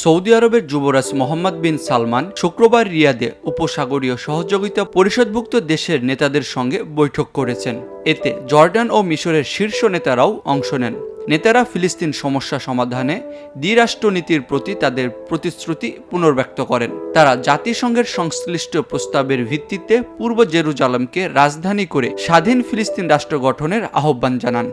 Saudi আরবের যুবরাজ মোহাম্মদ বিন সালমান শুক্রবার রিয়াদে উপসাগরীয় সহযোগিতা পরিষদভুক্ত দেশের নেতাদের সঙ্গে বৈঠক করেছেন। এতে জর্ডান ও মিশরের শীর্ষ নেতারাও অংশ নেন। নেতারা ফিলিস্তিন সমস্যা সমাধানে দ্বিরাষ্ট্রনীতির প্রতি তাদের প্রতিশ্রুতি পুনর্ব্যক্ত করেন। তারা জাতিসংঘের সংশ্লিষ্ট প্রস্তাবের ভিত্তিতে পূর্ব জেরুজালেমকে রাজধানী করে স্বাধীন ফিলিস্তিন রাষ্ট্র গঠনের আহ্বান জানান।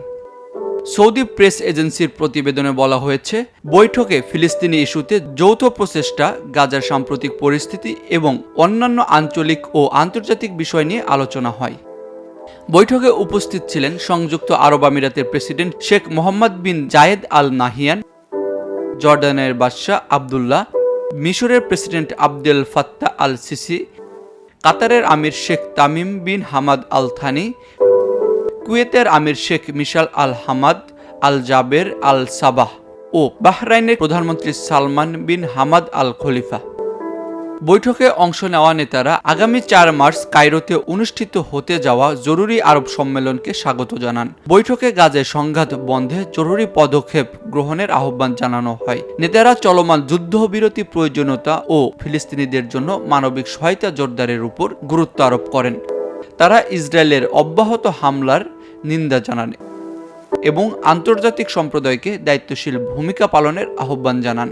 সৌদি প্রেস এজেন্সির প্রতিবেদনে বলা হয়েছে, বৈঠকে ফিলিস্তিনি ইস্যুতে যৌথ প্রচেষ্টা, গাজার সাম্প্রতিক পরিস্থিতি এবং অন্যান্য আঞ্চলিক ও আন্তর্জাতিক বিষয় নিয়ে আলোচনা হয়। বৈঠকে উপস্থিত ছিলেন সংযুক্ত আরব আমিরাতের president Sheikh Mohammed bin Zayed Al Nahyan, জর্ডানের বাদশাহ আবদুল্লাহ, মিশরের president Abdel Fattah al Sisi, কাতারের আমির Sheikh Tamim bin Hamad Al Thani, কুয়েতের আমির Sheikh Mishal Al Hamad Al Jaber Al Sabah ও বাহরাইনের প্রধানমন্ত্রী সালমান বিন হামাদ আল খলিফা। বৈঠকে অংশ নেওয়া নেতারা আগামী 4 মার্চ কায়রোতে অনুষ্ঠিত হতে যাওয়া জরুরি আরব সম্মেলনকে স্বাগত জানান। বৈঠকে গাজায় সংঘাত বন্ধে জরুরি পদক্ষেপ গ্রহণের আহ্বান জানানো হয়। নেতারা চলমান যুদ্ধবিরতি প্রয়োজনীয়তা ও ফিলিস্তিনিদের জন্য মানবিক সহায়তা জোরদারের উপর গুরুত্ব আরোপ করেন। তারা ইসরায়েলের অব্যাহত হামলার নিন্দা জানান এবং আন্তর্জাতিক সম্প্রদায়কে দায়িত্বশীল ভূমিকা পালনের আহ্বান জানান।